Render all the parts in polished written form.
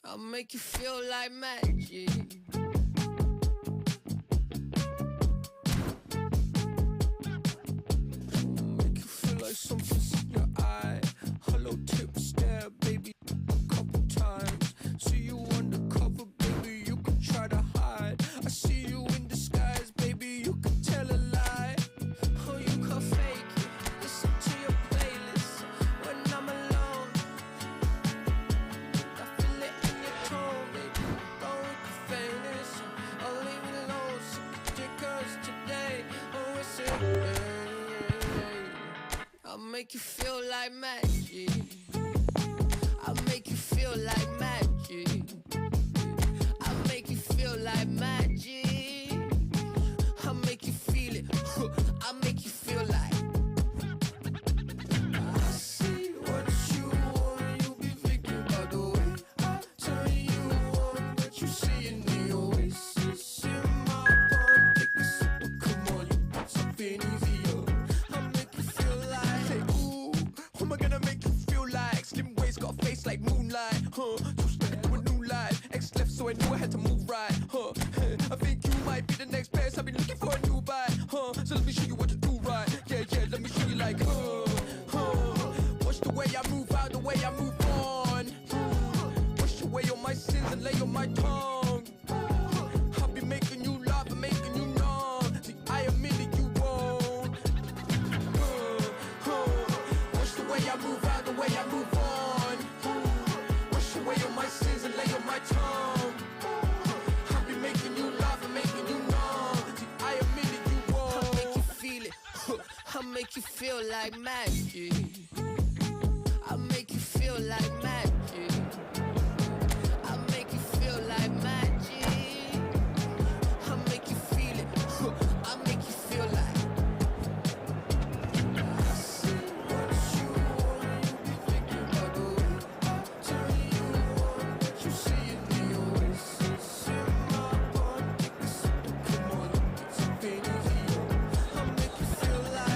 I'll make you feel like magic. Make you feel like something's in your eye. Hello, tips there, baby, a couple times. See you undercover, baby, you can try to hide. I see you in disguise, baby, you can tell a lie. Oh, you can fake it, listen to your playlist when I'm alone. I feel it in your tone, baby, don't we can famous. I'll leave it alone, so take us today. Oh, it's it. I'll make you feel like magic. I'll make you feel like magic. I'll make you feel like magic. I'll make you feel it. I'll make you feel like. I see what you want. You be thinking about the way I turn you on. But you see it in the oasis in my palm. Take a sip, come on, you got something easier. I'll make you feel like. Say, ooh, who am I gonna make you feel like? Slim waist, got a face like moonlight, huh? Two step to a new life. X left, so I knew I had to move right, huh? I think you might be the next best. I've been looking for a new buy, huh? So let me show you what to do right. Yeah, yeah, let me show you like, watch the way I move out, the way I move on. Wash away all my sins and lay on my tongue. I'll be making you laugh and making you numb. See, I admit that you won't. Watch the way I move out, the way I move on. Wash away all my sins and lay on my tongue. I'll be making you laugh and making you numb. See, I admit that you won't. I'll make you feel it. I'll make you feel like magic. I'll make you feel like magic. I'll make you feel like magic. I'll make you feel it. I'll make you feel like. I see what you want. You be thinking about the way I turn you on. But you see it in the oasis in my palm. Take a sip, come on, you get something easier. I'll make you feel like.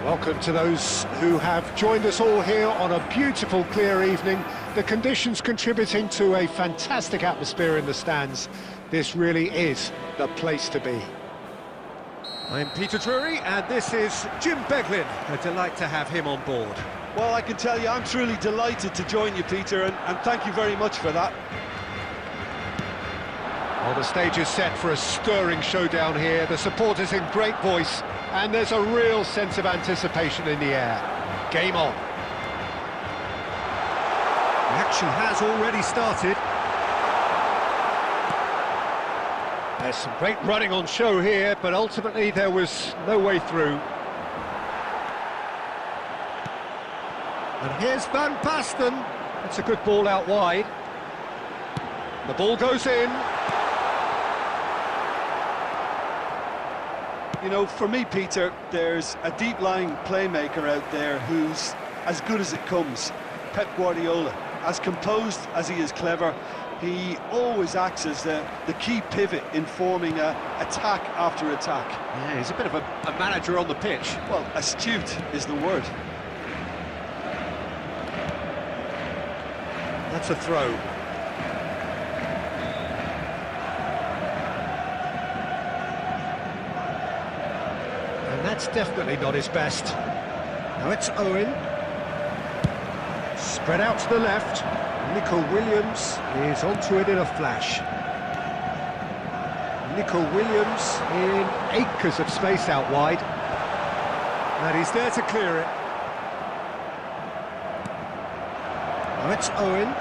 Welcome to those who have joined us all here on a beautiful, clear evening. The conditions contributing to a fantastic atmosphere in the stands. This really is the place to be. I'm Peter Drury, and this is Jim Beglin. A delight to have him on board. Well, I can tell you, I'm truly delighted to join you, Peter, and thank you very much for that. Well, the stage is set for a stirring showdown here. The supporters in great voice, and there's a real sense of anticipation in the air. Game on. The action has already started. There's some great running on show here, but ultimately there was no way through. And here's Van Basten. It's a good ball out wide. The ball goes in. You know, for me, Peter, there's a deep-lying playmaker out there who's as good as it comes. Pep Guardiola. As composed as he is clever, he always acts as the key pivot in forming attack after attack. Yeah, he's a bit of a manager on the pitch. Well, astute is the word. That's a throw. And that's definitely not his best. Now it's Owen. Spread out to the left. Nico Williams is onto it in a flash. Nico Williams in acres of space out wide. And he's there to clear it. Now it's Owen.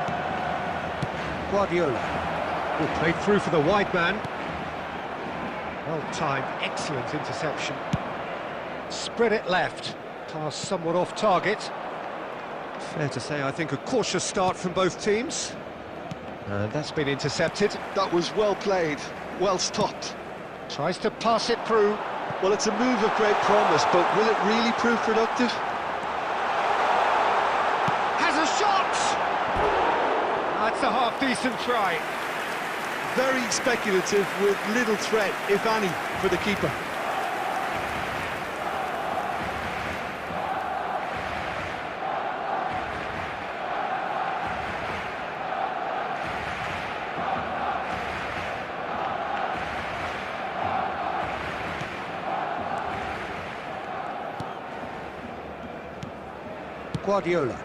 Guardiola will play through for the wide man. Well timed, excellent interception. Spread it left. Pass somewhat off target. Fair to say, I think a cautious start from both teams. And that's been intercepted. That was well played, well stopped. Tries to pass it through. Well, it's a move of great promise, but will it really prove productive? Has a shot! That's a half-decent try. Very speculative with little threat, if any, for the keeper. Guardiola.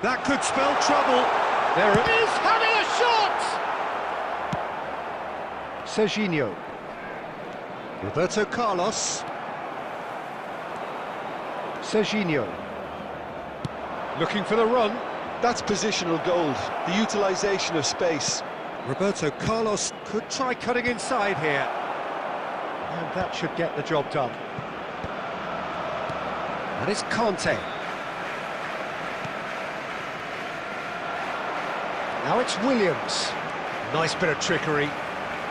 That could spell trouble. There it is, having a shot! Serginho. Roberto Carlos. Serginho. Looking for the run. That's positional gold, the utilisation of space. Roberto Carlos could try cutting inside here. And that should get the job done. And it's Conte. Now it's Williams. Nice bit of trickery.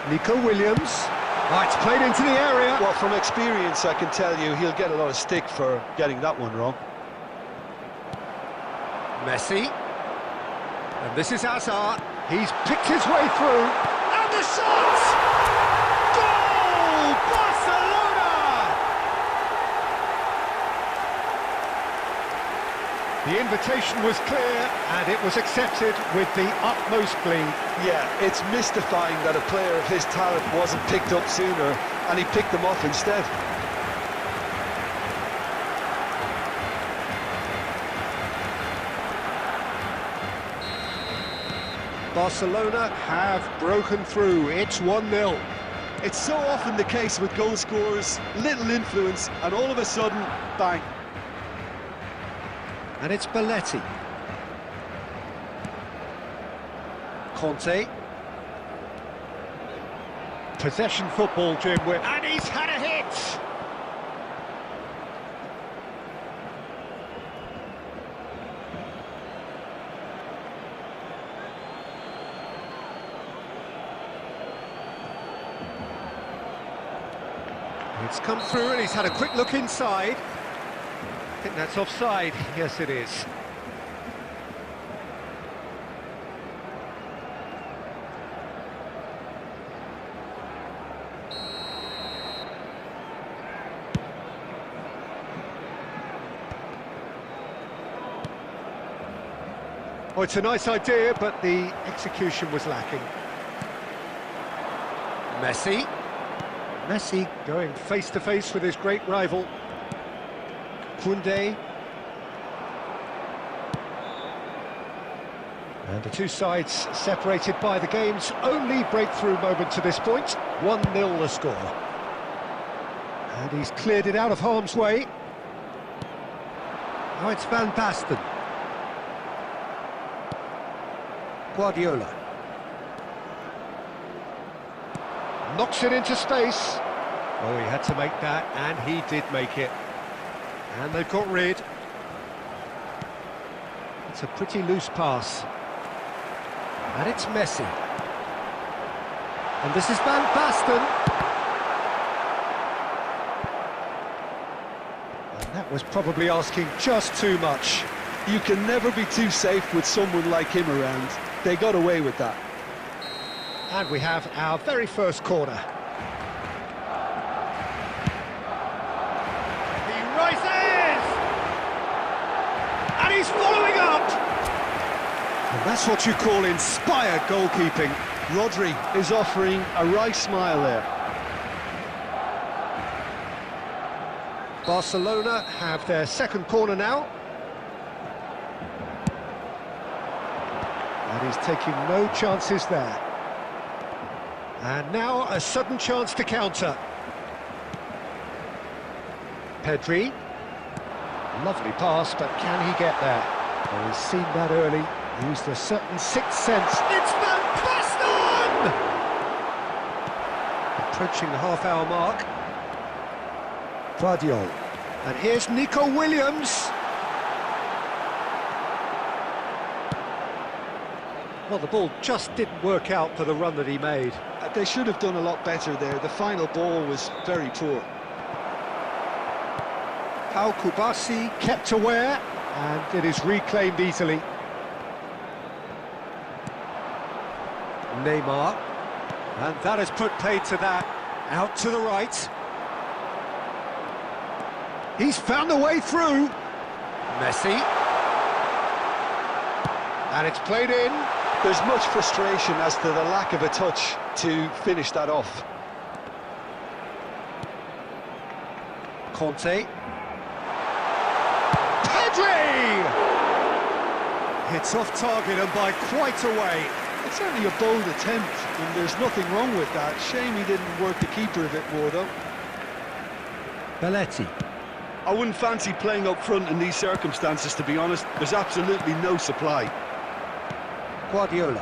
Nico Williams. Oh, it's played into the area. Well, from experience, I can tell you he'll get a lot of stick for getting that one wrong. Messi. And this is Hazard. He's picked his way through. And the shot! Goal! Barcelona! The invitation was clear and it was accepted with the utmost glee. Yeah, it's mystifying that a player of his talent wasn't picked up sooner, and he picked them off instead. Barcelona have broken through. It's 1-0. It's so often the case with goal scorers, little influence, and all of a sudden, bang. And it's Belletti. Conte. Possession football, Jim. And he's had a hit! It's come through and he's had a quick look inside. I think that's offside. Yes, it is. Oh, it's a nice idea, but the execution was lacking. Messi. Messi going face-to-face with his great rival. Koundé. And the two sides separated by the game's only breakthrough moment to this point. 1-0 the score. And he's cleared it out of harm's way. Now it's Van Basten. Guardiola. Knocks it into space. Oh, he had to make that, and he did make it. And they've got rid. It's a pretty loose pass. And it's Messi. And this is Van Basten. And that was probably asking just too much. You can never be too safe with someone like him around. They got away with that. And we have our very first corner. He rises! And he's following up! And that's what you call inspired goalkeeping. Rodri is offering a right smile there. Barcelona have their second corner now. And he's taking no chances there. And now a sudden chance to counter. Pedri. Lovely pass, but can he get there? Well, he's seen that early. Used a certain sixth sense. It's Van Basten! Approaching the half-hour mark. Guardiola. And here's Nico Williams. Well, the ball just didn't work out for the run that he made. They should have done a lot better there. The final ball was very poor. Pau Kubasi kept aware, and it is reclaimed easily. Neymar. And that has put paid to that. Out to the right. He's found a way through. Messi. And it's played in. There's much frustration as to the lack of a touch to finish that off. Conte. Pedri! It's off target and by quite a way. It's certainly a bold attempt, and there's nothing wrong with that. Shame he didn't work the keeper a bit more, though. Belletti. I wouldn't fancy playing up front in these circumstances, to be honest. There's absolutely no supply. Guardiola.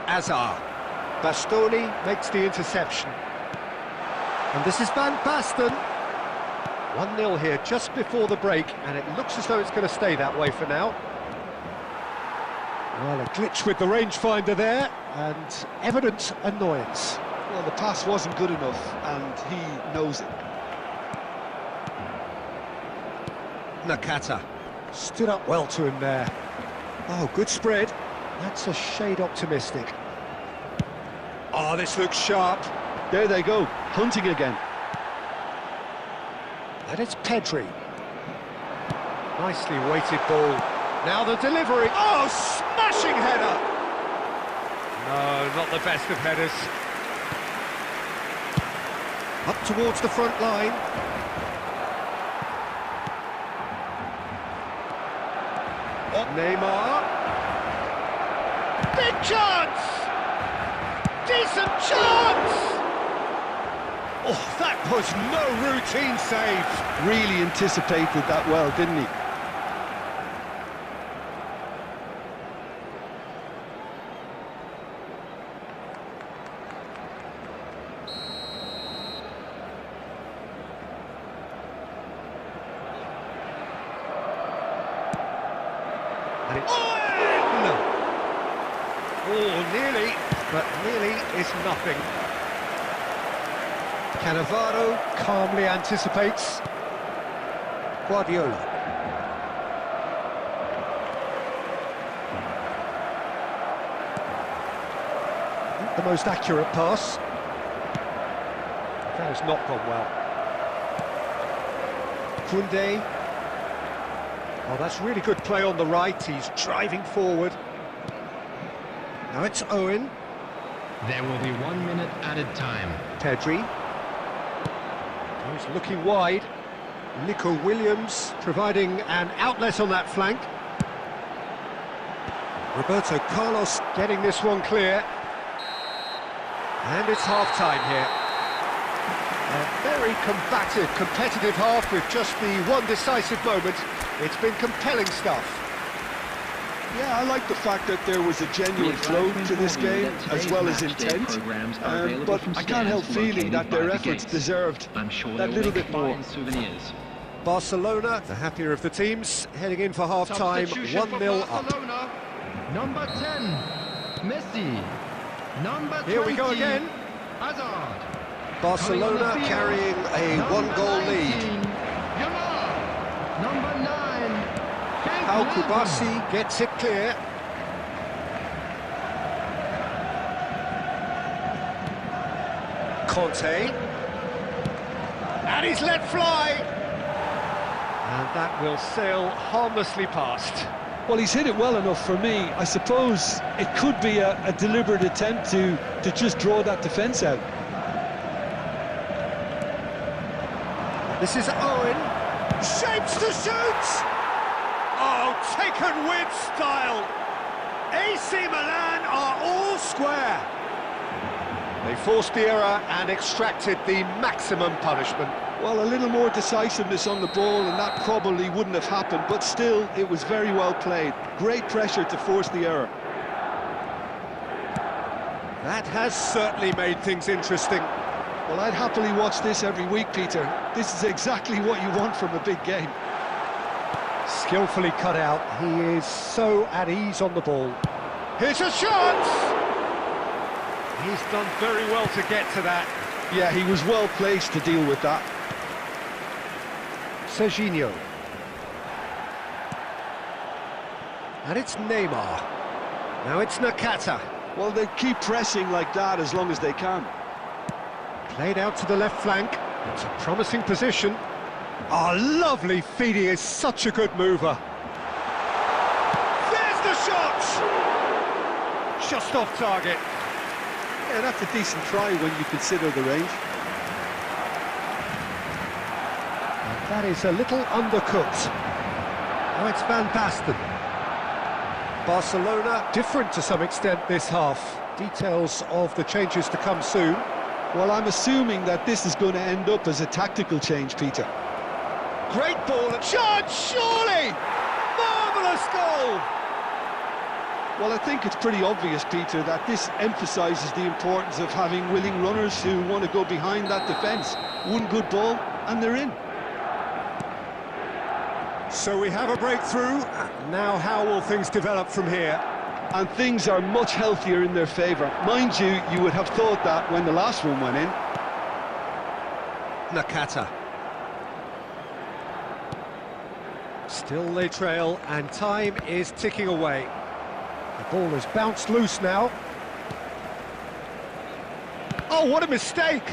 Azar. Bastoni makes the interception. And this is Van Basten. 1-0 here just before the break, and it looks as though it's going to stay that way for now. Well, a glitch with the rangefinder there, and evident annoyance. Well, the pass wasn't good enough, and he knows it. Nakata. Stood up well to him there. Oh, good spread. That's a shade optimistic. Oh, this looks sharp. There they go, hunting again. And it's Pedri. Nicely weighted ball. Now the delivery. Oh, smashing header! No, not the best of headers. Up towards the front line. Neymar. Big chance! Decent chance! Oh, that was no routine save. Really anticipated that well, didn't he? And it's Oh, nearly. but nearly is nothing. Cannavaro calmly anticipates. Guardiola. The most accurate pass. That has not gone well. Koundé. Oh, that's really good play on the right. He's driving forward. Now it's Owen. There will be 1 minute added time. Pedri. He's looking wide. Nico Williams providing an outlet on that flank. Roberto Carlos getting this one clear. And it's half-time here. A very combative, competitive half with just the one decisive moment. It's been compelling stuff. Yeah, I like the fact that there was a genuine flow to this game, as well as intent. But I can't help feeling that their efforts deserved that little bit more. Barcelona, the happier of the teams, heading in for half-time, 1-0 up. Number 10, Messi. Number 20, Here we go again. Hazard. Barcelona carrying a one-goal lead. Number 9, Al Kubasi gets it clear. Conte. And he's let fly. And that will sail harmlessly past. Well, he's hit it well enough for me. I suppose it could be a deliberate attempt to just draw that defence out. This is Owen. Shapes to shoot! Oh, taken with style. AC Milan are all square. They forced the error and extracted the maximum punishment. Well, a little more decisiveness on the ball and that probably wouldn't have happened, but still, it was very well played. Great pressure to force the error. That has certainly made things interesting. Well, I'd happily watch this every week, Peter. This is exactly what you want from a big game. Skillfully cut out. He is so at ease on the ball. Here's a chance. He's done very well to get to that. Yeah, he was well placed to deal with that. Serginho. And it's Neymar. Now it's Nakata. Well, they keep pressing like that as long as they can. Played out to the left flank. It's a promising position. Oh, lovely feed. He is such a good mover. There's the shot. Just off target. Yeah, that's a decent try when you consider the range. And that is a little undercooked. Now it's Van Basten. Barcelona, different to some extent this half. Details of the changes to come soon. Well, I'm assuming that this is going to end up as a tactical change, Peter. Great ball and shot, surely! Marvellous goal! Well, I think it's pretty obvious, Peter, that this emphasises the importance of having willing runners who want to go behind that defence. One good ball, and they're in. So we have a breakthrough. Now how will things develop from here? And things are much healthier in their favour. Mind you, you would have thought that when the last one went in. Nakata. Still they trail, and time is ticking away. The ball has bounced loose now. Oh, what a mistake!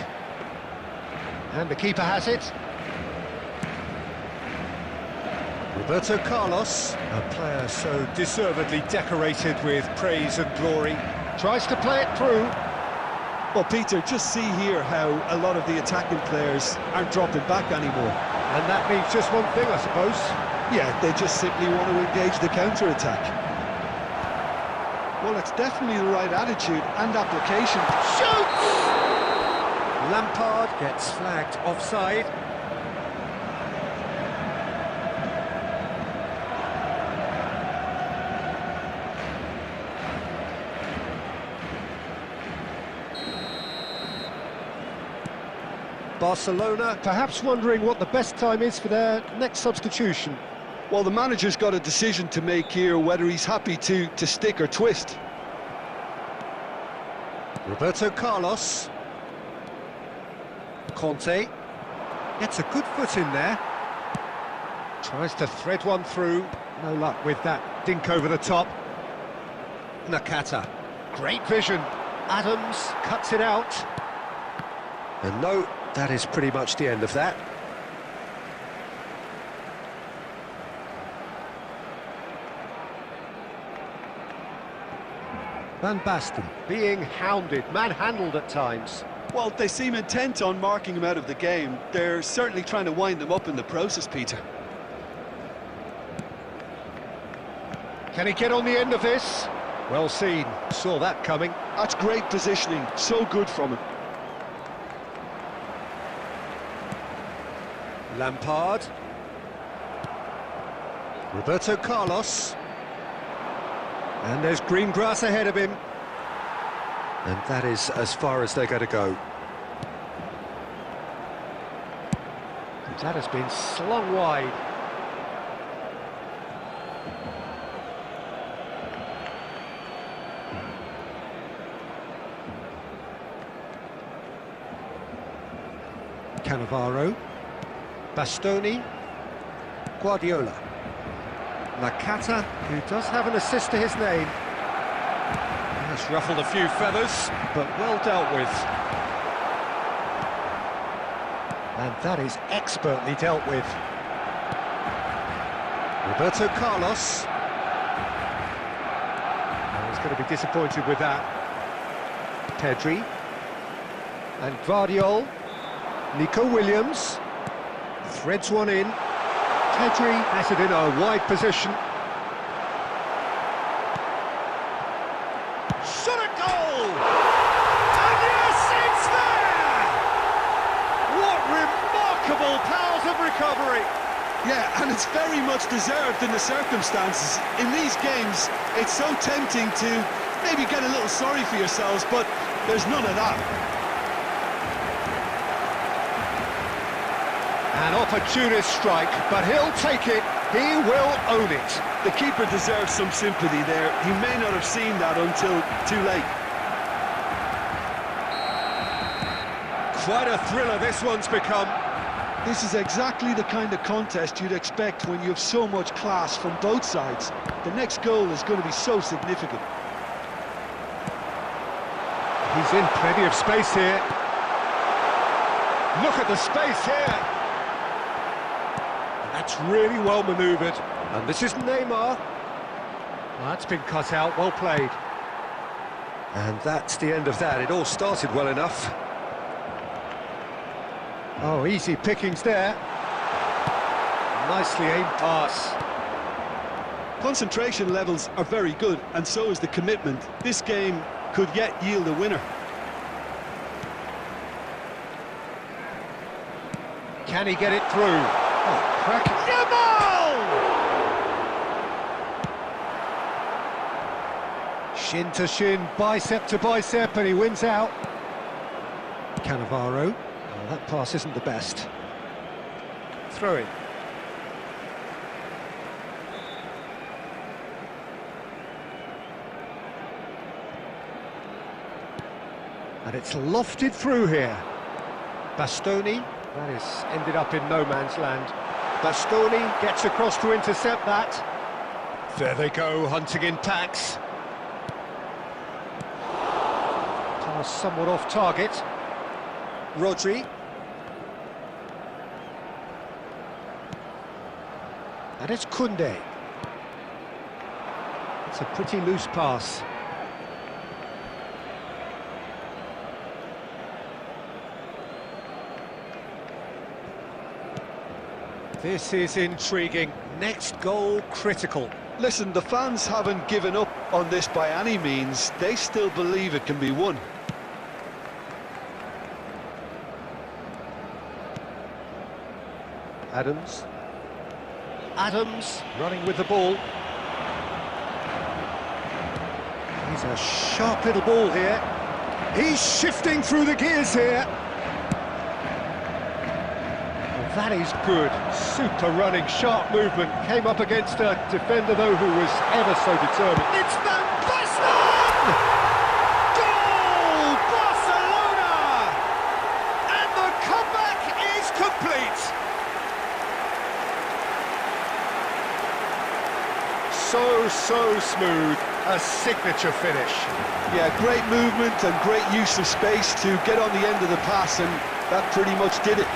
And the keeper has it. Roberto Carlos, a player so deservedly decorated with praise and glory, tries to play it through. Well, Peter, just see here how a lot of the attacking players aren't dropping back anymore. And that means just one thing, I suppose. Yeah, they just simply want to engage the counter-attack. Well, it's definitely the right attitude and application. Shoots! Lampard gets flagged offside. Barcelona perhaps wondering what the best time is for their next substitution. Well, the manager's got a decision to make here, whether he's happy to stick or twist. Roberto Carlos. Conte gets a good foot in there. Tries to thread one through. No luck with that dink over the top. Nakata. Great vision. Adams cuts it out. And no, that is pretty much the end of that. Van Basten being hounded, manhandled at times. Well, they seem intent on marking him out of the game. They're certainly trying to wind him up in the process, Peter. Can he get on the end of this? Well seen, saw that coming. That's great positioning, so good from him. Lampard. Roberto Carlos. And there's green grass ahead of him. And that is as far as they're going to go. And that has been slung wide. Cannavaro. Bastoni. Guardiola. Nakata, who does have an assist to his name. Has ruffled a few feathers, but well dealt with. And that is expertly dealt with. Roberto Carlos. Oh, he's going to be disappointed with that. Pedri. And Guardiola. Nico Williams. Threads one in. Pedri has it in a wide position. Shot a goal! And yes, it's there! What remarkable powers of recovery! Yeah, and it's very much deserved in the circumstances. In these games, it's so tempting to maybe get a little sorry for yourselves, but there's none of that. An opportunist strike, but he'll take it, he will own it. The keeper deserves some sympathy there. He may not have seen that until too late. Quite a thriller this one's become. This is exactly the kind of contest you'd expect when you have so much class from both sides. The next goal is going to be so significant. He's in plenty of space here. Look at the space here. That's really well manoeuvred. And this is Neymar. Well, that's been cut out, well played. And that's the end of that. It all started well enough. Oh, easy pickings there. Nicely aimed pass. Concentration levels are very good, and so is the commitment. This game could yet yield a winner. Can he get it through? Oh, crack. Shin to shin, bicep to bicep, and he wins out. Cannavaro. Oh, that pass isn't the best. Throw in. And it's lofted through here. Bastoni, that is ended up in no man's land. Bastoni gets across to intercept that. There they go, hunting in packs. Pass somewhat off target. Rodri. And it's Koundé. It's a pretty loose pass. This is intriguing. Next goal critical. Listen, the fans haven't given up on this by any means. They still believe it can be won. Adams. Adams running with the ball. He's a sharp little ball here. He's shifting through the gears here. That is good. Super running, sharp movement. Came up against a defender, though, who was ever so determined. It's Van Basten! Goal! Barcelona! And the comeback is complete. So smooth. A signature finish. Yeah, great movement and great use of space to get on the end of the pass, and that pretty much did it.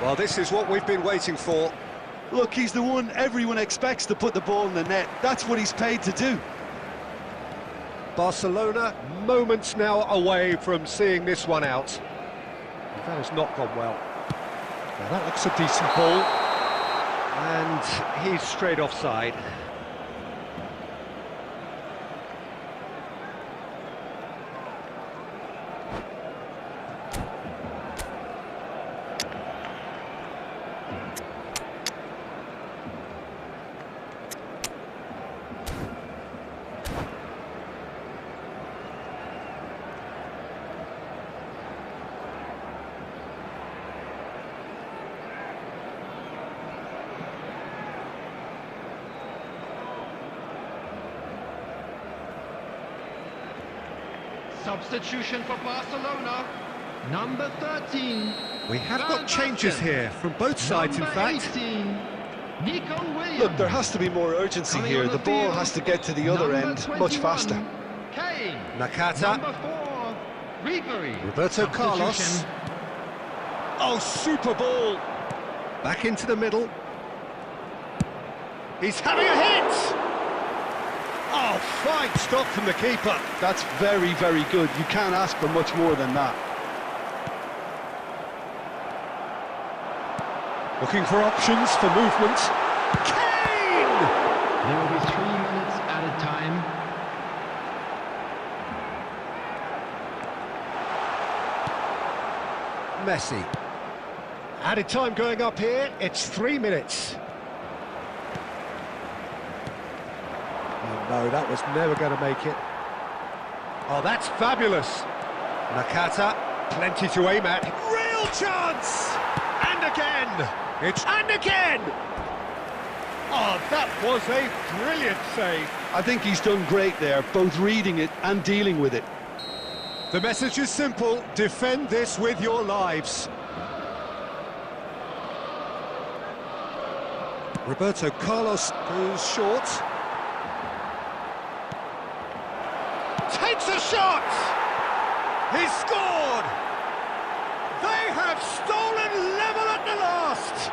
Well, this is what we've been waiting for. Look, he's the one everyone expects to put the ball in the net. That's what he's paid to do. Barcelona, moments now away from seeing this one out. That has not gone well. Now that looks a decent ball. And he's straight offside. Substitution for Barcelona. Number 13. We have got changes here from both sides, in fact. 18, Nico Williams. Look, there has to be more urgency Coming here. on The ball field, has to get to the other number end 21, much faster. Kane. Nakata. Number 4, Ribery. Roberto Carlos. Substitution. Oh, super ball. Back into the middle. He's having a hit! Oh, fine stop from the keeper. That's very, very good. You can't ask for much more than that. Looking for options for movement. Kane! There will be 3 minutes added time. Messi. Added time going up here. It's 3 minutes. Oh, no, that was never going to make it. Oh, that's fabulous. Nakata, plenty to aim at. Real chance! And again! And again! Oh, that was a brilliant save. I think he's done great there, both reading it and dealing with it. The message is simple: defend this with your lives. Roberto Carlos goes short. Takes a shot! He scored! They have stolen level at the last!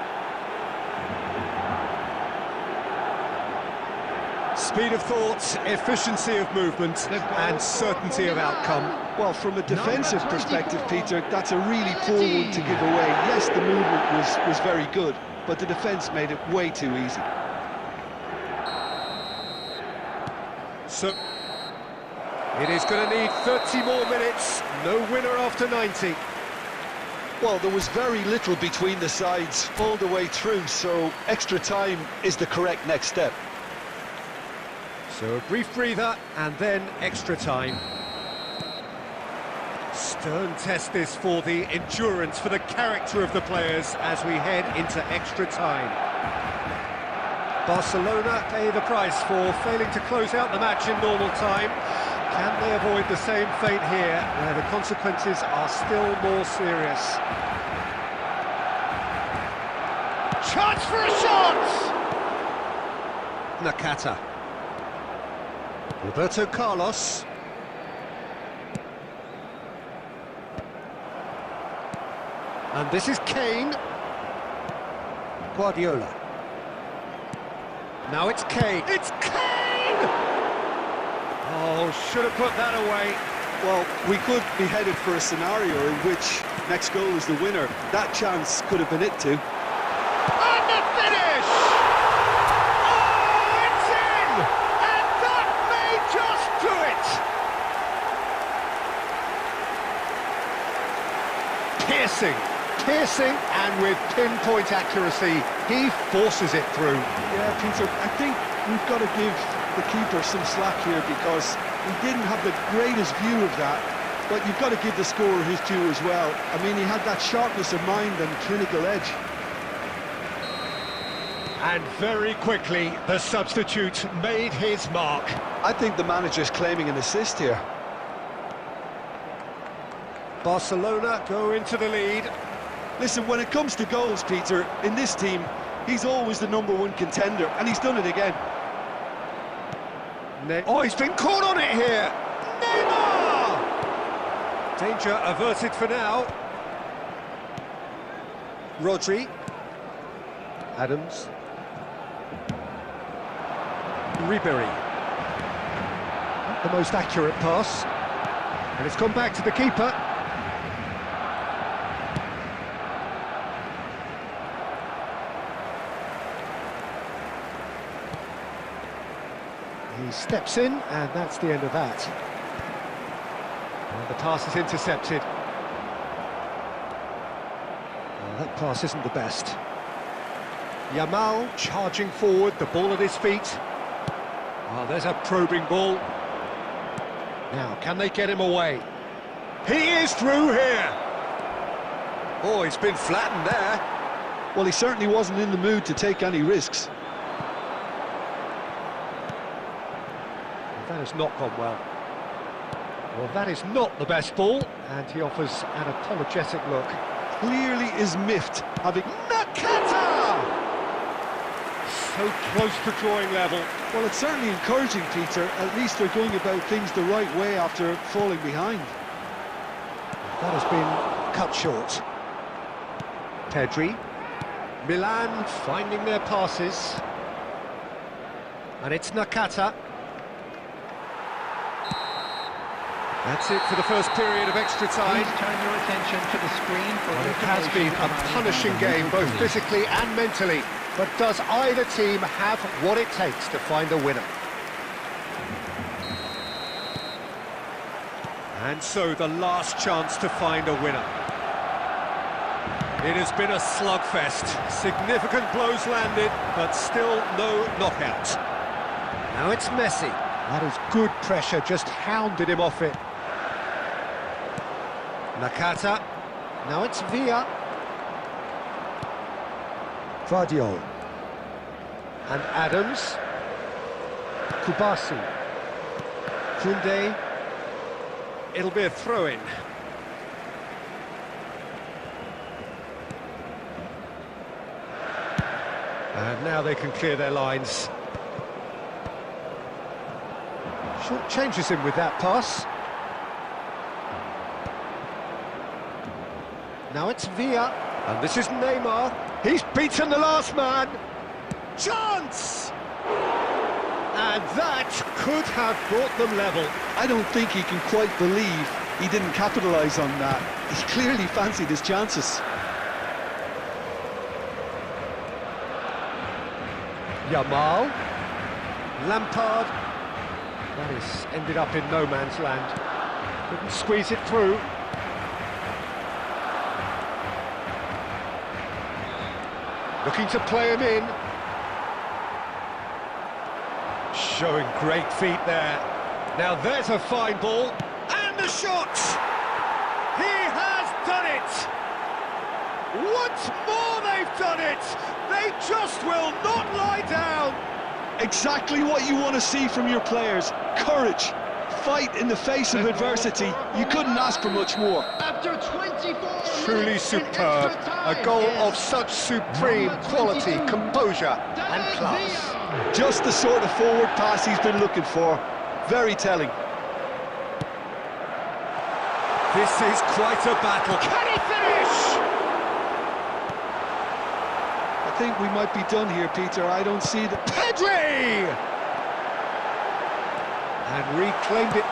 Speed of thought, efficiency of movement, and certainty of outcome. Well, from a defensive perspective, Peter, that's a really poor one to give away. Yes, the movement was very good, but the defence made it way too easy. So, it is going to need 30 more minutes, no winner after 90. Well, there was very little between the sides all the way through, so extra time is the correct next step. So a brief breather, and then extra time. Stern test this for the endurance, for the character of the players as we head into extra time. Barcelona pay the price for failing to close out the match in normal time. Can they avoid the same fate here, where the consequences are still more serious? Chance for a shot! Nakata. Roberto Carlos. And this is Kane. Guardiola. Now it's Kane. It's Kane! Oh, should have put that away. Well, we could be headed for a scenario in which next goal is the winner. That chance could have been it too. And the finish! Oh, it's in! And that may just do it! Piercing, and with pinpoint accuracy, he forces it through. Yeah, Peter, I think we've got to give the keeper some slack here because he didn't have the greatest view of that, but you've got to give the scorer his due as well. I mean, he had that sharpness of mind and clinical edge. And very quickly, the substitute made his mark. I think the manager's claiming an assist here. Barcelona go into the lead. Listen, when it comes to goals, Peter, in this team, he's always the #1 contender, and he's done it again. Oh, he's been caught on it here! Neymar! Danger averted for now. Rodri. Adams. Ribery. Not the most accurate pass. And it's gone back to the keeper. He steps in, and that's the end of that. And the pass is intercepted. Well, that pass isn't the best. Yamal charging forward, the ball at his feet. Oh, there's a probing ball. Now, can they get him away? He is through here! Oh, he's been flattened there. Well, he certainly wasn't in the mood to take any risks. That has not gone well. Well, that is not the best ball, and he offers an apologetic look. Clearly is miffed, having... Nakata! So close to drawing level. Well, it's certainly encouraging, Peter. At least they're going about things the right way after falling behind. That has been cut short. Pedri. Milan finding their passes. And it's Nakata. That's it for the first period of extra time. Please turn your attention to the screen for Well, it has been a punishing game, both physically and mentally. But does either team have what it takes to find a winner? And so the last chance to find a winner. It has been a slugfest. Significant blows landed, but still no knockout. Now it's Messi. That is good pressure, just hounded him off it. Nakata. Now it's Villa. Vardiol. And Adams. Kubasi. Koundé. It'll be a throw-in. And now they can clear their lines. Short changes him with that pass. Now it's Villa, and this is Neymar. He's beaten the last man. Chance! And that could have brought them level. I don't think he can quite believe he didn't capitalise on that. He clearly fancied his chances. Yamal. Lampard. That has ended up in no man's land. Couldn't squeeze it through. Looking to play him in. Showing great feet there. Now there's a fine ball. And the shot! He has done it! Once more they've done it! They just will not lie down! Exactly what you want to see from your players. Courage. Fight in the face of adversity. You couldn't ask for much more. After 24 Truly minutes in superb. extra time, A goal yes. of such supreme Number quality, 22, composure and class. Just the sort of forward pass he's been looking for. Very telling. This is quite a battle. Can he finish? I think we might be done here, Peter. I don't see the... Pedri! And reclaimed it.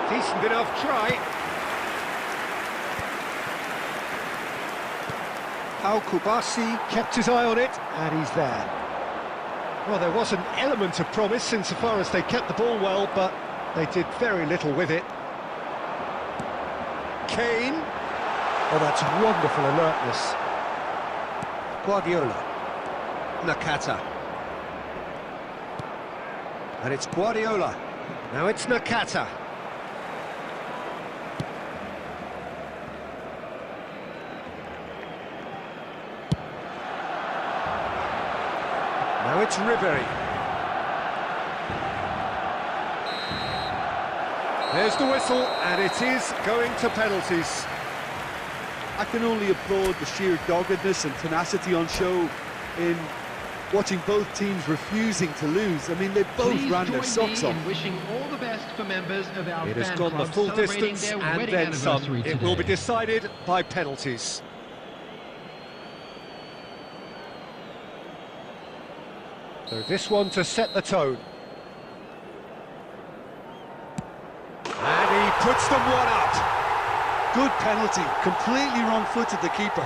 Decent enough try. Al-Kubasi kept his eye on it, and he's there. Well, there was an element of promise insofar as they kept the ball well, but they did very little with it. Kane. Oh, that's wonderful alertness. Guardiola. Nakata. And it's Guardiola. Now it's Nakata. Now it's Ribery. There's the whistle, and it is going to penalties. I can only applaud the sheer doggedness and tenacity on show in watching both teams refusing to lose. I mean, they both Please ran their join socks me off. in wishing all the best for members of our It has fan gone the club full celebrating distance their and wedding then some. anniversary It will be today. decided by penalties. So this one to set the tone. And he puts them one up. Good penalty. Completely wrong-footed, the keeper.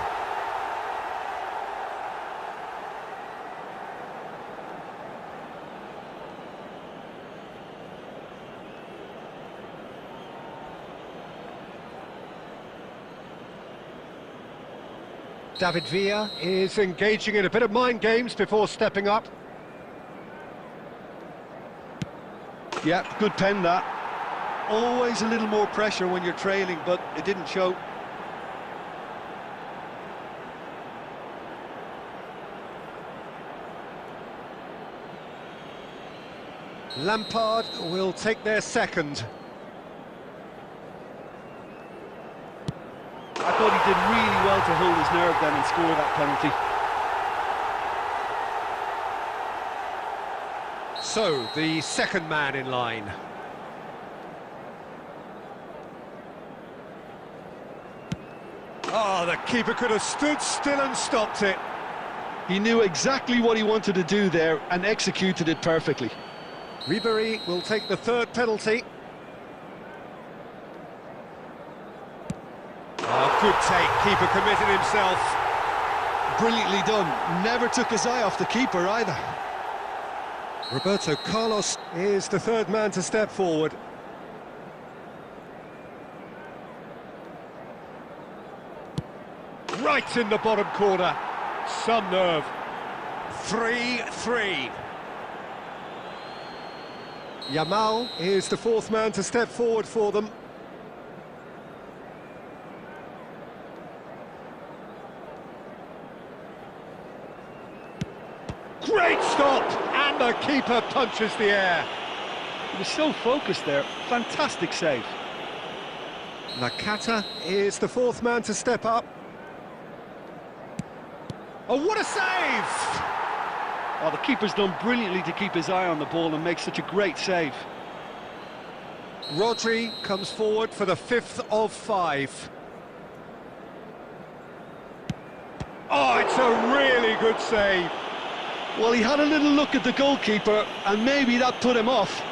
David Villa is engaging in a bit of mind games before stepping up. Yep, good pen that. Always a little more pressure when you're trailing, but it didn't show. Lampard will take their second. I thought he did really well to hold his nerve then and score that penalty. So, the second man in line. Oh, the keeper could have stood still and stopped it. He knew exactly what he wanted to do there and executed it perfectly. Ribery will take the third penalty. Oh, good take, keeper committed himself. Brilliantly done. Never took his eye off the keeper either. Roberto Carlos is the third man to step forward. Right in the bottom corner. Some nerve. 3-3. Yamal is the fourth man to step forward for them. Great stop! And the keeper punches the air. He was so focused there. Fantastic save. Nakata is the fourth man to step up. Oh, what a save! Oh, the keeper's done brilliantly to keep his eye on the ball and make such a great save. Rodri comes forward for the fifth of five. Oh, it's a really good save. Well, he had a little look at the goalkeeper, and maybe that put him off.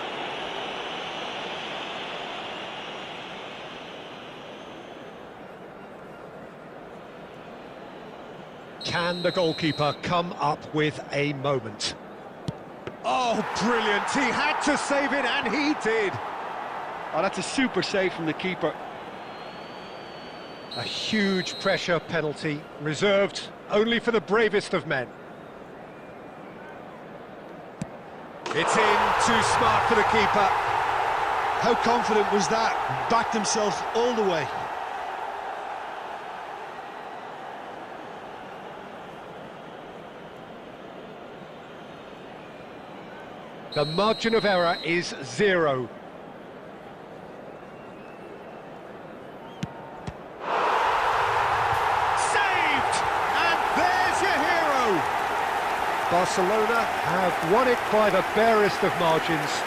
Can the goalkeeper come up with a moment? Oh, brilliant! He had to save it, and he did! Oh, that's a super save from the keeper. A huge pressure penalty, reserved only for the bravest of men. It's in, too smart for the keeper. How confident was that? Backed himself all the way. The margin of error is 0. Saved! And there's your hero! Barcelona have won it by the barest of margins.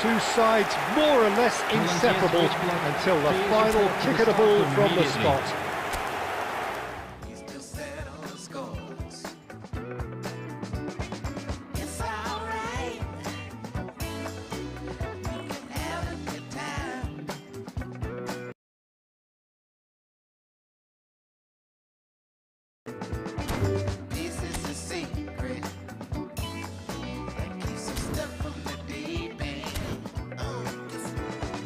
Two sides more or less inseparable until the final kick of the ball from the spot. He's still set on the scores. It's alright. We can have a good time. This is a secret that keeps us stuck from the deep end.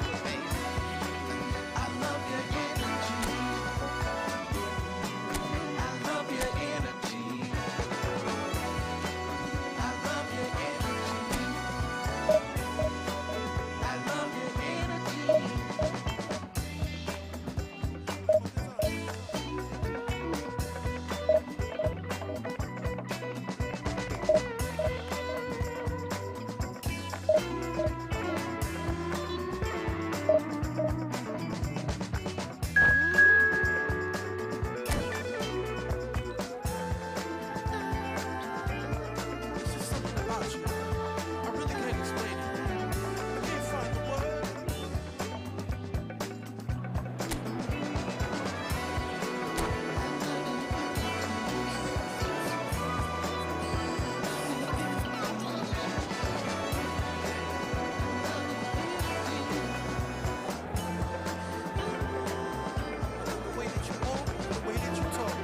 Yes, baby. I love your energy. I love your energy. I love your energy. I love your energy. There's just something about you. I really can't explain it. I can't find the word. The way that you walk, the way that you talk.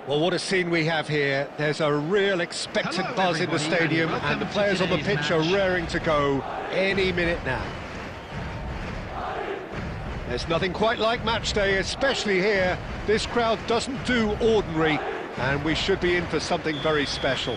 Well, what a scene we have here. There's a real expectant Hello, buzz in the everybody, stadium, and and the welcome players to on the today's pitch are match. raring to go any minute now. There's nothing quite like match day, especially here. This crowd doesn't do ordinary, and we should be in for something very special.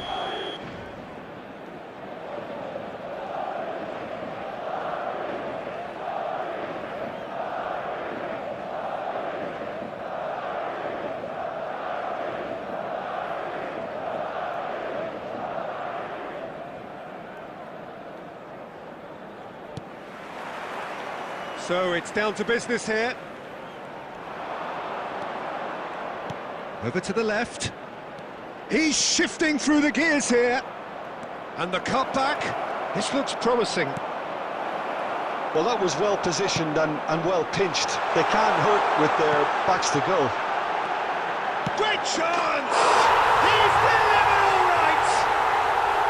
So it's down to business here. Over to the left. He's shifting through the gears here. And the cutback. This looks promising. Well, that was well positioned and well pinched. They can't hurt with their backs to goal. Great chance! He's delivered all right!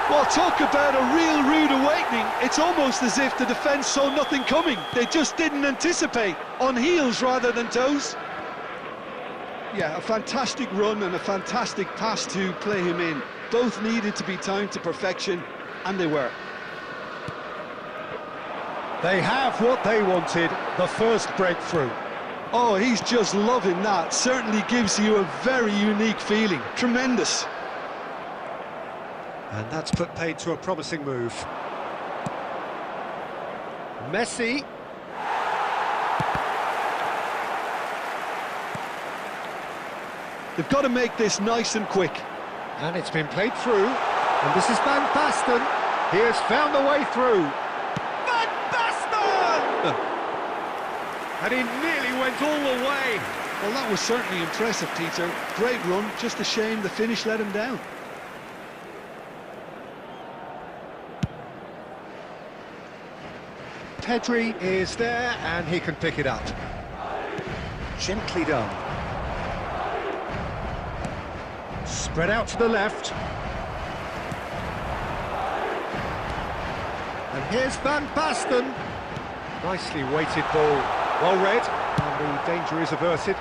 Well, talk about a real rude awakening. It's almost as if the defence saw nothing coming. They just didn't anticipate, on heels rather than toes. Yeah, a fantastic run and a fantastic pass to play him in. Both needed to be timed to perfection, and they were. They have what they wanted, the first breakthrough. Oh, he's just loving that. Certainly gives you a very unique feeling. Tremendous. And that's put paid to a promising move. Messi. They've got to make this nice and quick. And it's been played through. And this is Van Basten. He has found the way through. Van Basten! And he nearly went all the way. Well, that was certainly impressive, Peter. Great run, just a shame the finish let him down. Pedri is there, and he can pick it up. Gently done. Spread out to the left. And here's Van Basten. Nicely weighted ball. Well read, and the danger is averted.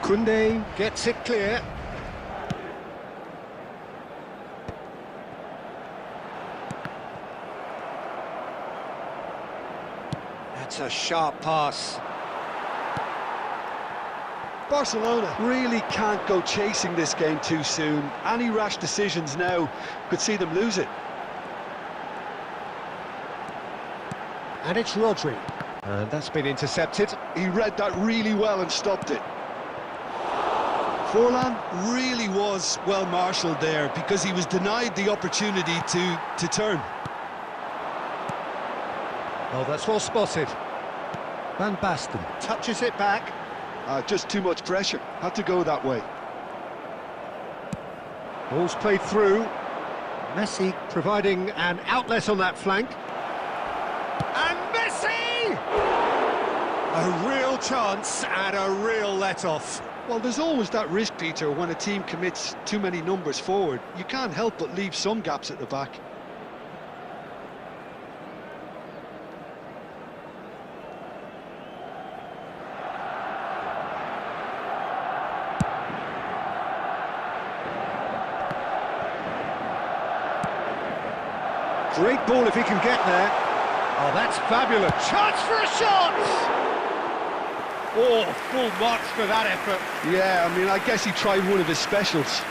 Koundé gets it clear. That's a sharp pass. Barcelona really can't go chasing this game too soon. Any rash decisions now could see them lose it. And it's Rodri. And that's been intercepted. He read that really well and stopped it. Forlan really was well marshalled there because he was denied the opportunity to turn. Oh, that's well spotted. Van Basten touches it back. Just too much pressure. Had to go that way. Ball's played through. Messi providing an outlet on that flank. And Messi! A real chance and a real let-off. Well, there's always that risk, Peter, when a team commits too many numbers forward. You can't help but leave some gaps at the back. Great ball if he can get there. Oh, that's fabulous. Chance for a shot! Oh, full marks for that effort. Yeah, I mean, I guess he tried one of his specials.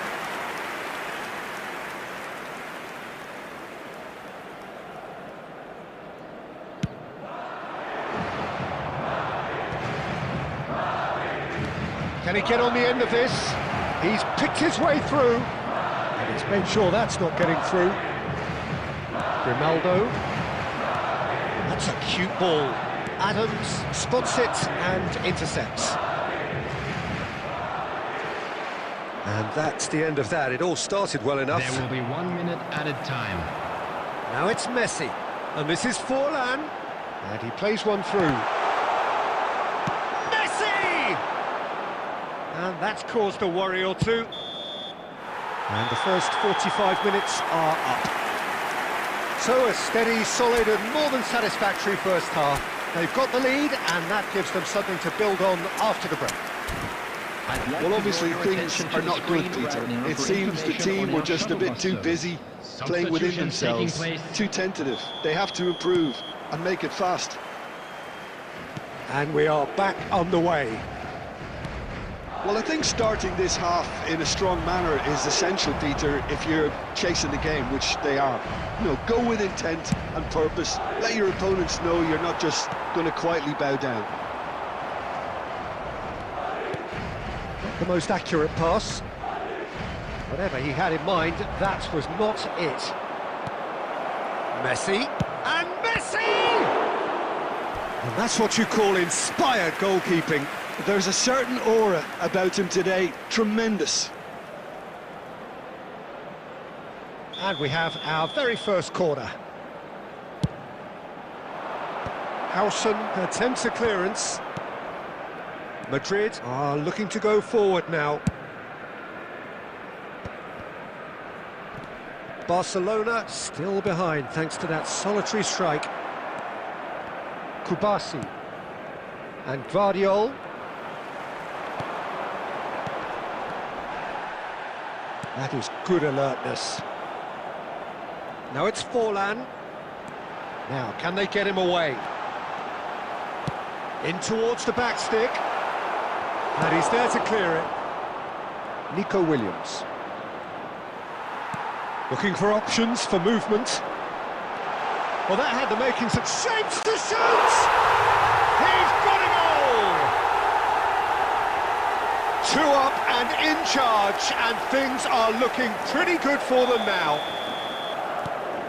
Can he get on the end of this? He's picked his way through. And he's made sure that's not getting through. Grimaldo. That's a cute ball. Adams spots it and intercepts. And that's the end of that. It all started well enough. There will be 1 minute added time. Now it's Messi. And this is Forlan. And he plays one through. Messi! And that's caused a worry or two. And the first 45 minutes are up. So a steady, solid and more than satisfactory first half. They've got the lead and that gives them something to build on after the break. Well, obviously things are not good, Peter. It seems the team were just a bit too busy playing within themselves, too tentative. They have to improve and make it fast. And we are back on the way. Well, I think starting this half in a strong manner is essential, Peter, if you're chasing the game, which they are. You know, go with intent and purpose. Let your opponents know you're not just going to quietly bow down. The most accurate pass. Whatever he had in mind, that was not it. Messi. And Messi! And that's what you call inspired goalkeeping. There's a certain aura about him today. Tremendous. And we have our very first corner. Howson attempts a clearance. Madrid are looking to go forward now. Barcelona still behind thanks to that solitary strike. Kubasi and Guardiol. That is good alertness. Now it's Forlan. Now, can they get him away? In towards the back stick. And he's there to clear it. Nico Williams. Looking for options for movement. Well, that had the makings of shapes to shoot! He's got it all! 2 up and in charge, and things are looking pretty good for them now.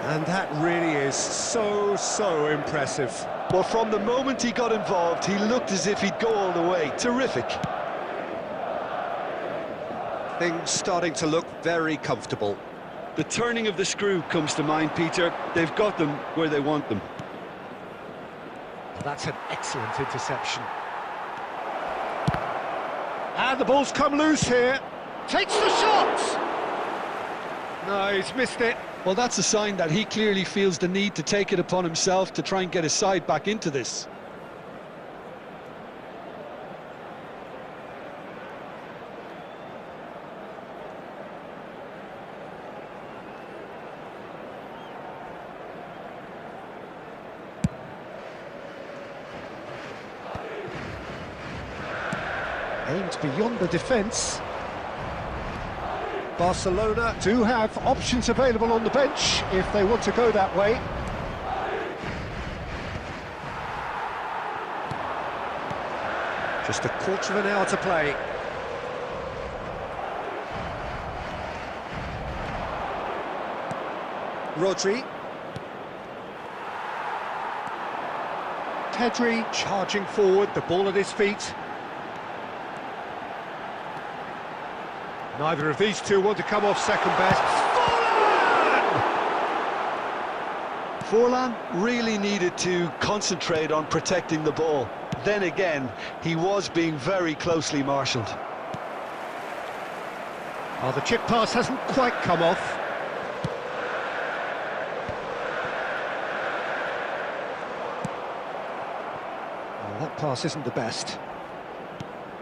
And that really is so impressive. Well, from the moment he got involved, he looked as if he'd go all the way. Terrific. Things starting to look very comfortable. The turning of the screw comes to mind, Peter. They've got them where they want them. That's an excellent interception. And the ball's come loose here. Takes the shot! No, he's missed it. Well, that's a sign that he clearly feels the need to take it upon himself to try and get his side back into this. Aimed beyond the defence. Barcelona do have options available on the bench if they want to go that way. Just a quarter of an hour to play. Rodri. Pedri charging forward, the ball at his feet. Neither of these two want to come off second best. Forlan really needed to concentrate on protecting the ball. Then again, he was being very closely marshalled. Oh, the chip pass hasn't quite come off. Oh, that pass isn't the best.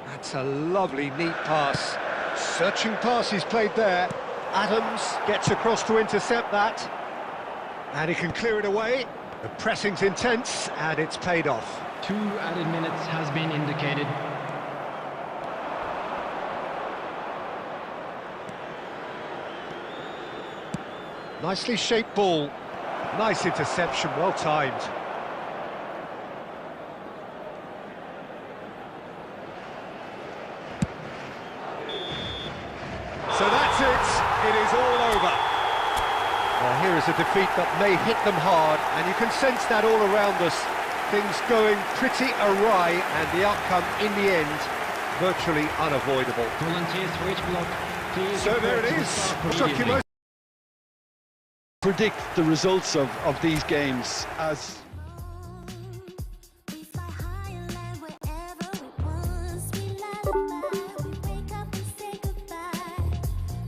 That's a lovely, neat pass. Searching pass he's played there. Adams gets across to intercept that. And he can clear it away. The pressing's intense, and it's paid off. 2 added minutes has been indicated. Nicely shaped ball. Nice interception, well timed. So that's it. It is all over. Well, here is a defeat that may hit them hard, and you can sense that all around us. Things going pretty awry, and the outcome in the end virtually unavoidable. Volunteers for each block. Please So there report it to the is. staff Chuck you immediately. Predict the results of these games as... We fly high and land wherever we want. We lullaby, we wake up and say goodbye.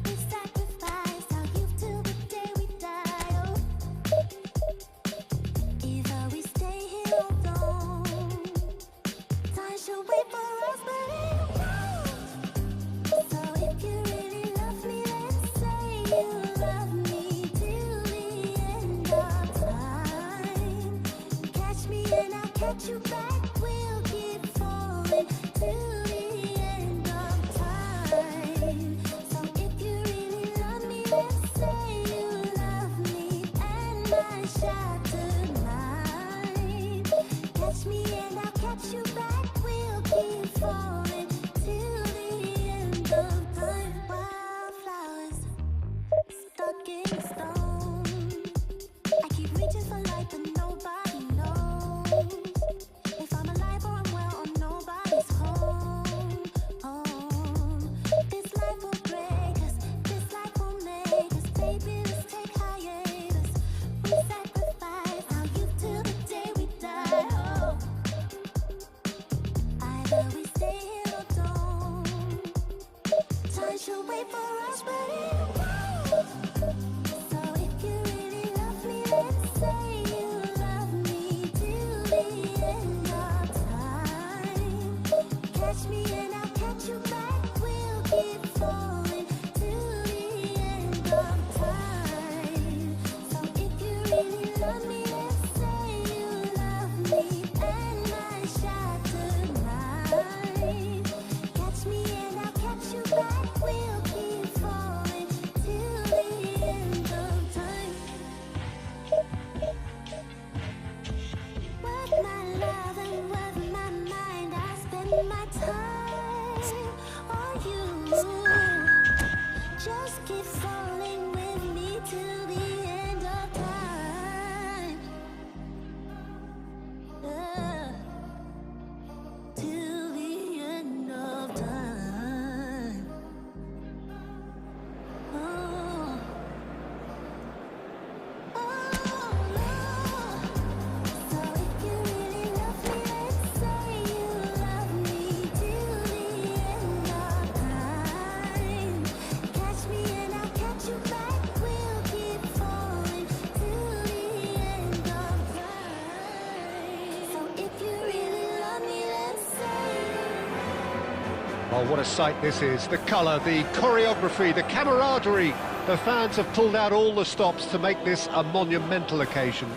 We sacrifice our youth till the day we die. Either we stay here or don't. Time should wait for us, but it won't. So if you really love me, then say you love me till the end of time. Catch me and I'll catch you back. We'll keep falling till the end of time. So if you really love me, then say you love me and my shattered mind. Catch me and I'll catch you back. We'll keep falling till the end of time. Wildflowers stuck in stone. I keep reaching for light, but nobody knows if I'm alive or I'm well or nobody's home. This life will break us, this life will make us. Baby, let's take hiatus. We sacrifice our youth till the day we die. Either we stay here Oh, what a sight this is. The colour, the choreography, the camaraderie. The fans have pulled out all the stops to make this a monumental occasion.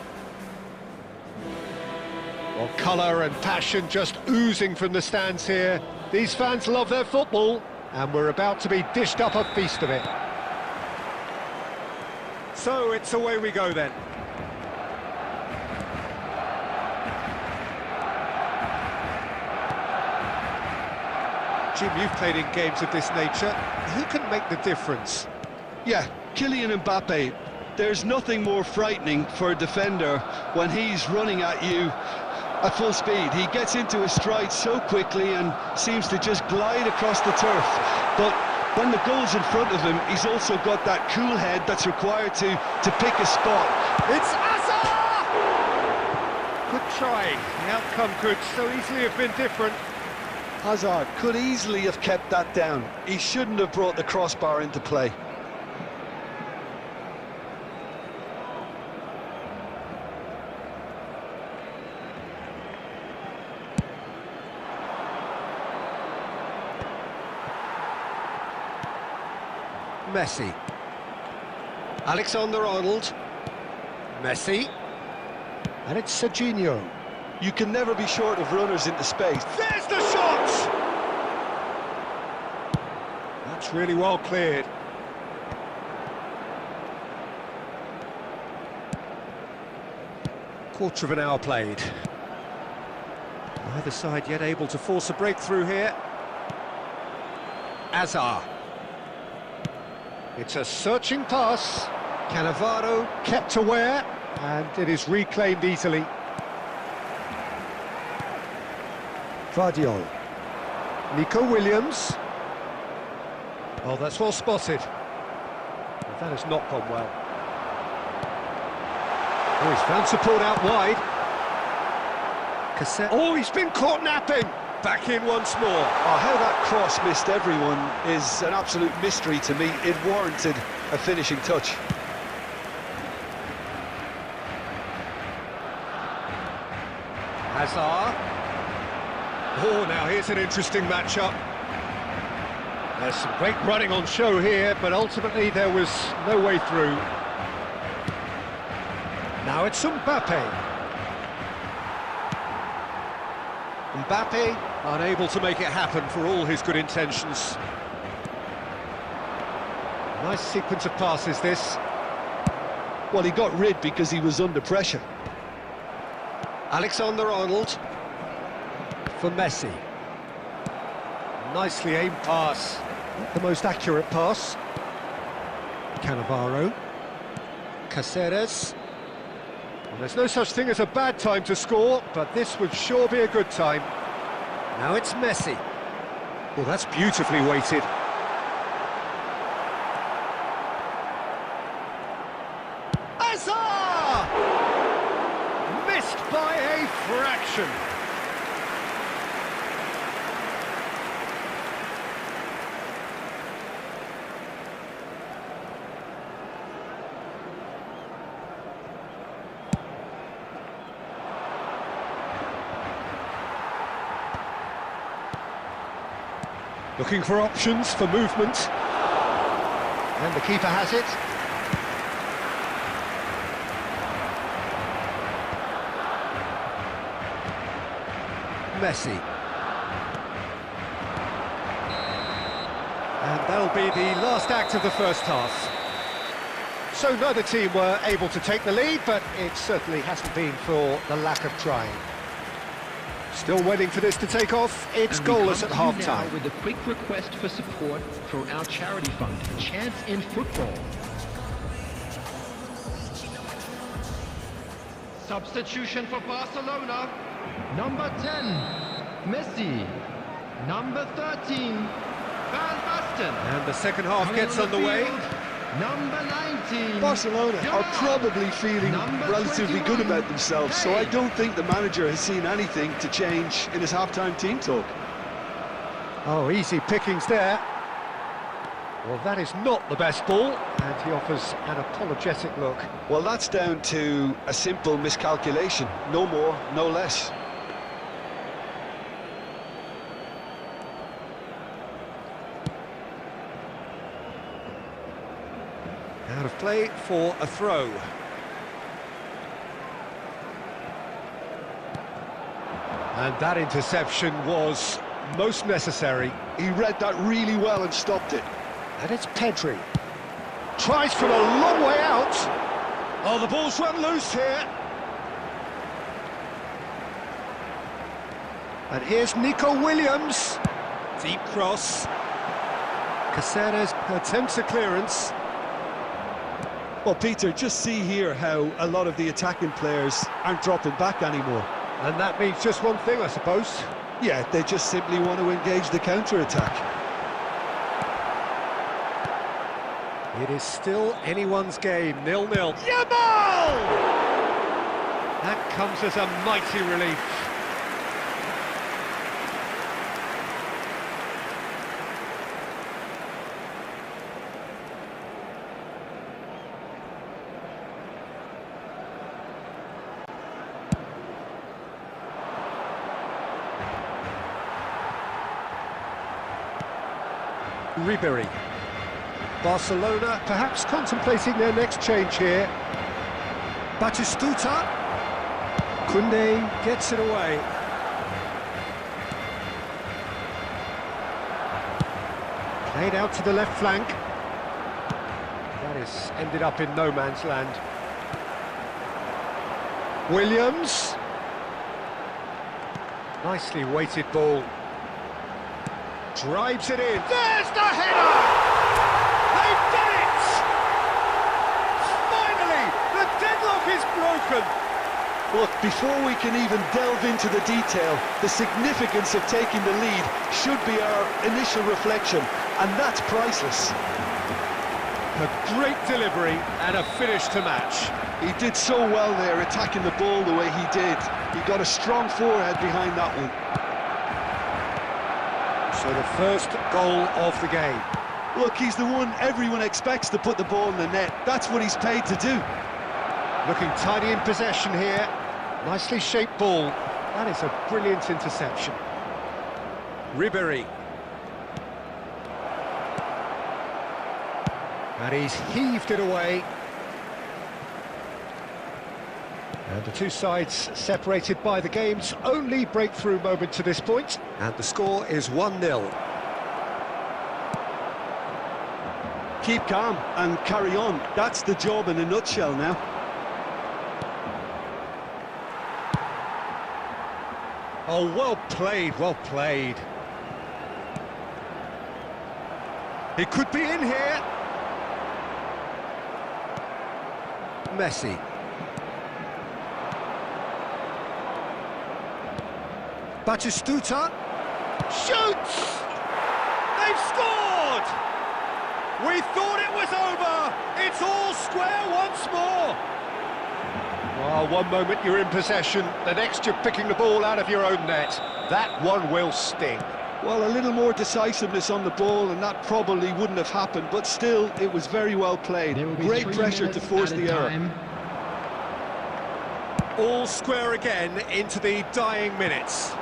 Well, colour and passion just oozing from the stands here. These fans love their football, and we're about to be dished up a feast of it. So it's away we go then. Jim, you've played in games of this nature. Who can make the difference? Yeah, Kylian Mbappe. There's nothing more frightening for a defender when he's running at you at full speed. He gets into his stride so quickly and seems to just glide across the turf. But when the goal's in front of him, he's also got that cool head that's required to pick a spot. It's Hazard! Good try. The outcome could so easily have been different. Hazard could easily have kept that down. He shouldn't have brought the crossbar into play. Messi. Alexander-Arnold. Messi. And it's Serginho. You can never be short of runners into space. There's the shot! That's really well cleared. Quarter of an hour played. Neither side yet able to force a breakthrough here. Hazard. It's a searching pass. Cannavaro kept aware, and it is reclaimed easily. Vardiol. Nico Williams. Oh, that's well spotted. But that has not gone well. Oh, he's found support out wide. Cassette. Oh, he's been caught napping. Back in once more. Oh, how that cross missed everyone is an absolute mystery to me. It warranted a finishing touch. Hazard. Oh, now here's an interesting matchup. There's some great running on show here, but ultimately there was no way through. Now it's Mbappe. Mbappe unable to make it happen for all his good intentions. Nice sequence of passes this. Well, he got rid because he was under pressure. Alexander-Arnold for Messi. Nicely aimed pass. Not the most accurate pass. Cannavaro. Caceres. Well, there's no such thing as a bad time to score, but this would sure be a good time. Now it's Messi. Well, that's beautifully weighted. Hazard! Missed by a fraction. Looking for options for movement. And the keeper has it. Messi. And that'll be the last act of the first half. So neither team were able to take the lead, but it certainly hasn't been for the lack of trying. Still waiting for this to take off. It's goalless at half-time. With a quick request for support for our charity fund, Chance in Football. Substitution for Barcelona. Number 10, Messi. Number 13, Van Basten. And the second half gets underway. Number 19. Barcelona are probably feeling Number relatively 21. good about themselves, so I don't think the manager has seen anything to change in his half-time team talk. Oh, easy pickings there. Well, that is not the best ball, and he offers an apologetic look. Well, that's down to a simple miscalculation. No more, no less. Out of play for a throw. And that interception was most necessary. He read that really well and stopped it. And it's Pedri. Tries from a long way out. Oh, the ball's run loose here. And here's Nico Williams. Deep cross. Caceres attempts a clearance. Well, Peter, just see here how a lot of the attacking players aren't dropping back anymore. And that means just one thing, I suppose. Yeah, they just simply want to engage the counter-attack. It is still anyone's game, 0-0. Yamal! That comes as a mighty relief. Ribery. Barcelona perhaps contemplating their next change here. Batistuta. Koundé gets it away. Played out to the left flank. That is ended up in no man's land. Williams. Nicely weighted ball. Drives it in. There's the header! They've done it! Finally, the deadlock is broken. Look, before we can even delve into the detail, the significance of taking the lead should be our initial reflection, and that's priceless. A great delivery and a finish to match. He did so well there, attacking the ball the way he did. He got a strong forehead behind that one. So the first goal of the game. Look, he's the one everyone expects to put the ball in the net. That's what he's paid to do. Looking tidy in possession here. Nicely shaped ball. That is a brilliant interception. Ribery. And he's heaved it away. And the two sides separated by the game's only breakthrough moment to this point. And the score is 1-0. Keep calm and carry on. That's the job in a nutshell now. Oh, well played, well played. It could be in here. Messi. Batistuta shoots! They've scored! We thought it was over! It's all square once more! Well, one moment you're in possession, the next you're picking the ball out of your own net. That one will sting. Well, a little more decisiveness on the ball and that probably wouldn't have happened, but still, it was very well played. Great pressure to force the error. All square again into the dying minutes.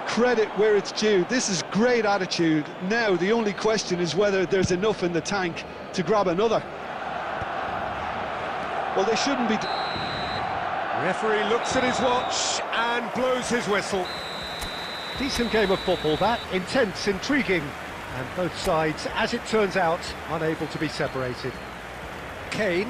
Credit where it's due. This is great attitude. Now the only question is whether there's enough in the tank to grab another. Well, they shouldn't be... Referee looks at his watch and blows his whistle. Decent game of football that, intense, intriguing, and both sides, as it turns out, unable to be separated. Kane